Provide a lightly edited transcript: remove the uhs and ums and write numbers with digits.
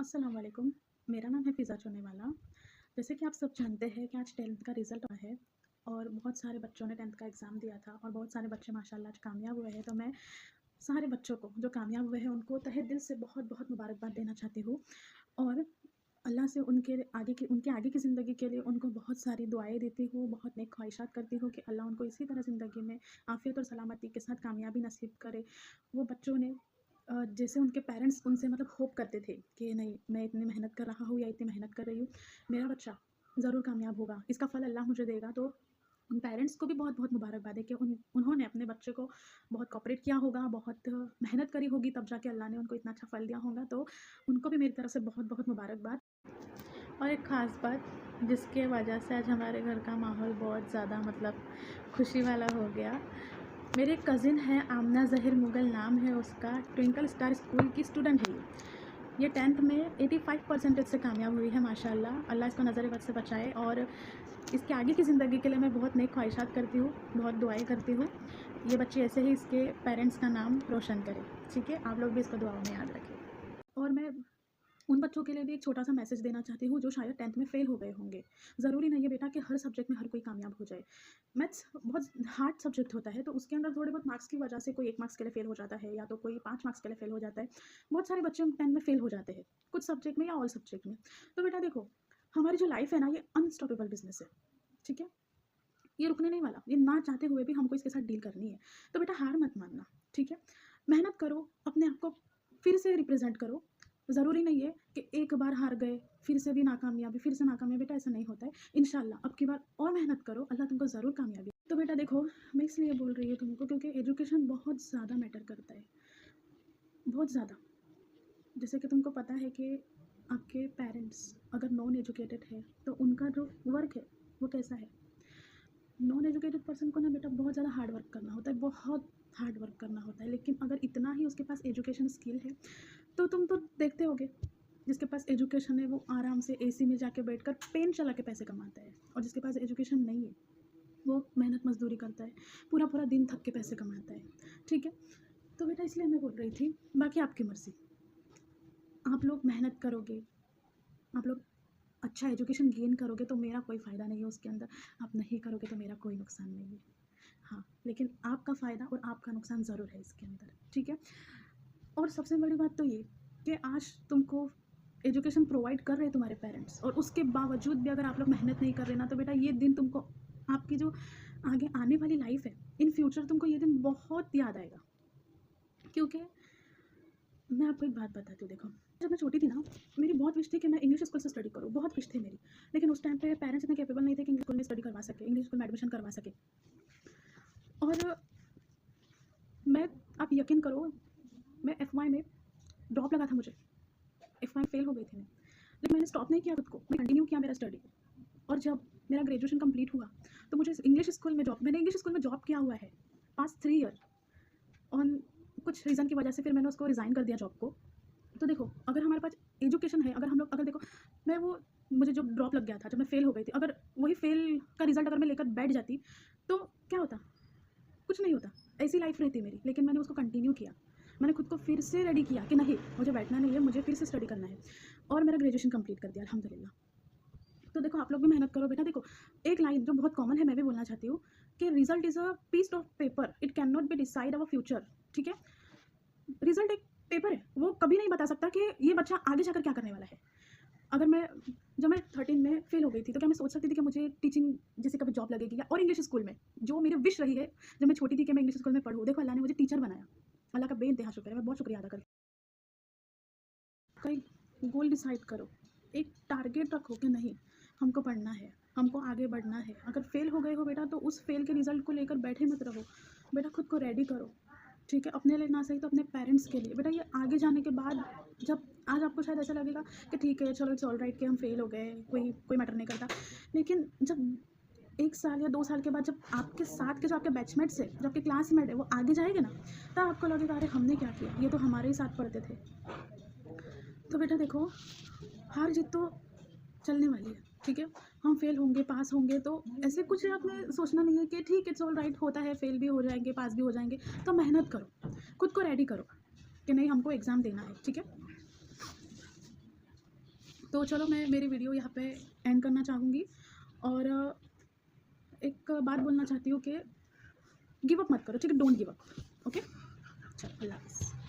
अस्सलाम वालेकुम। मेरा नाम है फ़िज़ा चोनेवाला। जैसे कि आप सब जानते हैं कि आज 10th का रिज़ल्ट आया है और बहुत सारे बच्चों ने 10th का एग्ज़ाम दिया था और बहुत सारे बच्चे माशाल्लाह आज कामयाब हुए हैं। तो मैं सारे बच्चों को जो कामयाब हुए हैं उनको तहे दिल से बहुत-बहुत मुबारकबाद देना चाहती हूँ और अल्लाह से उनके आगे की ज़िंदगी के लिए उनको बहुत सारी दुआएँ देती हूँ, बहुत नेक ख्वाहिशात करती हूँ कि अल्लाह उनको इसी तरह ज़िंदगी में आफ़ियत और सलामती के साथ कामयाबी नसीब करे। वो बच्चों ने जैसे उनके पेरेंट्स उनसे मतलब होप करते थे कि नहीं, मैं इतनी मेहनत कर रहा हूँ या इतनी मेहनत कर रही हूँ, मेरा बच्चा ज़रूर कामयाब होगा, इसका फल अल्लाह मुझे देगा। तो उन पेरेंट्स को भी बहुत-बहुत मुबारकबाद है कि उन्होंने अपने बच्चे को बहुत कोऑपरेट किया होगा, बहुत मेहनत करी होगी, तब जाके अल्लाह ने उनको इतना अच्छा फल दिया होगा। तो उनको भी मेरी तरफ से बहुत-बहुत मुबारकबाद। और एक ख़ास बात जिसके वजह से आज हमारे घर का माहौल बहुत ज़्यादा मतलब खुशी वाला हो गया। मेरे कज़िन है आमना ज़हीर मुग़ल नाम है उसका, ट्विंकल स्टार स्कूल की स्टूडेंट है ये 10th में 85 परसेंटेज से कामयाब हुई है माशाल्लाह। अल्लाह इसको नज़र बद से बचाए और इसके आगे की ज़िंदगी के लिए मैं बहुत नेक ख्वाहिशात करती हूँ, बहुत दुआएँ करती हूँ। ये बच्ची ऐसे ही इसके पेरेंट्स का नाम रोशन करे, ठीक है? आप लोग भी इसको दुआओं में याद रखें। और मैं उन बच्चों के लिए भी एक छोटा-सा मैसेज देना चाहती हूँ जो शायद 10th में फ़ेल हो गए होंगे। ज़रूरी नहीं है बेटा कि हर सब्जेक्ट में हर कोई कामयाब हो जाए। मैथ्स बहुत हार्ड सब्जेक्ट होता है, तो उसके अंदर थोड़े बहुत मार्क्स की वजह से कोई 1 मार्क्स के लिए फ़ेल हो जाता है या तो कोई 5 मार्क्स के लिए फ़ेल हो जाता है। बहुत सारे बच्चे 10th में फ़ेल हो जाते हैं, कुछ सब्जेक्ट में या ऑल सब्जेक्ट में। तो बेटा देखो, हमारी जो लाइफ़ है ना, ये अनस्टॉपेबल बिज़नेस है, ठीक है? ये रुकने नहीं वाला, ये ना चाहते हुए भी हमको इसके साथ डील करनी है। तो बेटा हार मत मानना, ठीक है? मेहनत करो, अपने आप को फिर से रिप्रेज़ेंट करो। ज़रूरी नहीं है कि एक बार हार गए, फिर से भी नाकामयाबी, फिर से नाकामयाबी, बेटा ऐसा नहीं होता है। इंशाल्लाह अब की बार और मेहनत करो, अल्लाह तुमको ज़रूर कामयाबी। तो बेटा देखो, मैं इसलिए बोल रही हूँ तुमको क्योंकि एजुकेशन बहुत ज़्यादा मैटर करता है, बहुत ज़्यादा। जैसे कि तुमको पता है कि आपके पेरेंट्स अगर नॉन एजुकेटेड है, तो उनका जो वर्क है, वो कैसा है? नॉन एजुकेटेड पर्सन को ना बेटा बहुत ज़्यादा हार्ड वर्क करना होता है, बहुत हार्ड वर्क करना होता है। लेकिन अगर इतना ही उसके पास एजुकेशन स्किल है, तो तुम तो देखते होगे, जिसके पास एजुकेशन है वो आराम से एसी में जाके बैठकर पेन चला के पैसे कमाता है और जिसके पास एजुकेशन नहीं है, वो मेहनत मज़दूरी करता है, पूरा-पूरा दिन थक के पैसे कमाता है, ठीक है? तो बेटा इसलिए मैं बोल रही थी, बाकी आपकी मर्ज़ी। आप लोग मेहनत करोगे, आप लोग अच्छा एजुकेशन गेन करोगे तो मेरा कोई फ़ायदा नहीं है उसके अंदर, आप नहीं करोगे तो मेरा कोई नुकसान नहीं है। हाँ, लेकिन आपका फ़ायदा और आपका नुकसान ज़रूर है इसके अंदर, ठीक है? और सबसे बड़ी बात तो ये कि आज तुमको एजुकेशन प्रोवाइड कर रहे हैं तुम्हारे पेरेंट्स और उसके बावजूद भी अगर आप लोग मेहनत नहीं कर रहे ना, तो बेटा ये दिन तुमको आपकी जो आगे आने वाली लाइफ़ है, इन फ्यूचर तुमको ये दिन बहुत याद आएगा। क्योंकि मैं आपको एक बात बताती हूँ देखो, जब मैं छोटी थी ना, मेरी बहुत विश थी कि मैं इंग्लिश स्कूल से स्टडी करूँ, बहुत विश थी मेरी। लेकिन उस टाइम पे पेरेंट्स इतने कैपेबल नहीं थे कि इंग्लिश स्कूल में स्टडी करवा सकें, इंग्लिश स्कूल में एडमिशन करवा सकें। और मैं आप यकीन करो, मैं एफवाई में ड्रॉप लगा था मुझे, एफवाई फेल हो गई थी मैं। लेकिन मैंने स्टॉप नहीं किया खुद को, मैं कंटिन्यू किया मेरा स्टडी। और जब मेरा ग्रेजुएशन कंप्लीट हुआ, तो मुझे इंग्लिश स्कूल में जॉब मैंने इंग्लिश स्कूल में जॉब किया हुआ है पास्ट 3 ईयर। और कुछ रीज़न की वजह से फिर मैंने उसको रिज़ाइन कर दिया जॉब को। तो देखो, अगर हमारे पास एजुकेशन है, अगर देखो, मैं वो मुझे जो ड्रॉप लग गया था, जब मैं फ़ेल हो गई थी, अगर वही फ़ेल का रिज़ल्ट अगर मैं लेकर बैठ जाती, तो क्या होता? कुछ नहीं होता, ऐसी लाइफ़ रहती मेरी। लेकिन मैंने उसको कंटिन्यू किया। मैंने खुद को फिर से रेडी किया कि नहीं, मुझे बैठना नहीं है, मुझे फिर से स्टडी करना है और मेरा ग्रेजुएशन कंप्लीट कर दिया अल्हम्दुलिल्लाह। तो देखो आप लोग भी मेहनत करो बेटा। देखो, एक लाइन जो बहुत कॉमन है, मैं भी बोलना चाहती हूँ कि result is a piece of paper, it can not be decide our future, ठीक है? रिज़ल्ट एक पेपर है, वो कभी नहीं बता सकता कि ये बच्चा आगे जाकर क्या करने वाला है। अगर मैं जब मैं 13 में फ़ेल हो गई थी, तो क्या मैं सोच सकती थी कि मुझे टीचिंग जैसे कभी जॉब लगेगी या और इंग्लिश स्कूल में, जो मेरी विश रही है जब मैं छोटी थी कि मैं इंग्लिश स्कूल में पढ़ूँ। देखो अल्लाह ने मुझे टीचर बनाया, अल्लाह का बेइंतहा शुक्र है, मैं बहुत शुक्रिया अदा करती हूँ। कई गोल डिसाइड करो, एक टारगेट रखो कि नहीं, हमको पढ़ना है, हमको आगे बढ़ना है। अगर फ़ेल हो गए हो बेटा, तो उस फ़ेल के रिज़ल्ट को लेकर बैठे मत रहो, बेटा खुद को रेडी करो, ठीक है? अपने लिए ना सही तो अपने पेरेंट्स के लिए। बेटा ये आगे जाने के बाद, जब आज आपको शायद ऐसा लगेगा कि ठीक है चलो, इट्स ऑलराइट कि हम फेल हो गए, कोई कोई मैटर नहीं करता। लेकिन जब 1 साल या 2 साल के बाद, जब आपके साथ के जो आपके बैचमेट्स है, जो आपके क्लासमेट है, वो आगे जाएँगे ना, तब आपको लगेगा अरे हमने क्या किया, ये तो हमारे ही साथ पढ़ते थे। तो बेटा देखो, हार जीत तो चलने वाली है, ठीक है? हम फेल होंगे, पास होंगे, तो ऐसे कुछ आपने सोचना नहीं है कि ठीक है इट्स ऑलराइट, होता है, फेल भी हो जाएँगे, पास भी हो जाएँगे। तो मेहनत करो, खुद को रेडी करो कि नहीं, हमको एग्ज़ाम देना है, ठीक है? तो चलो मैं मेरी वीडियो यहाँ पे एंड करना चाहूँगी और एक बात बोलना चाहती हूँ कि गिव अप मत करो, ठीक है? Don't give up, okay? चलो अल्लाह हाफ़िज़।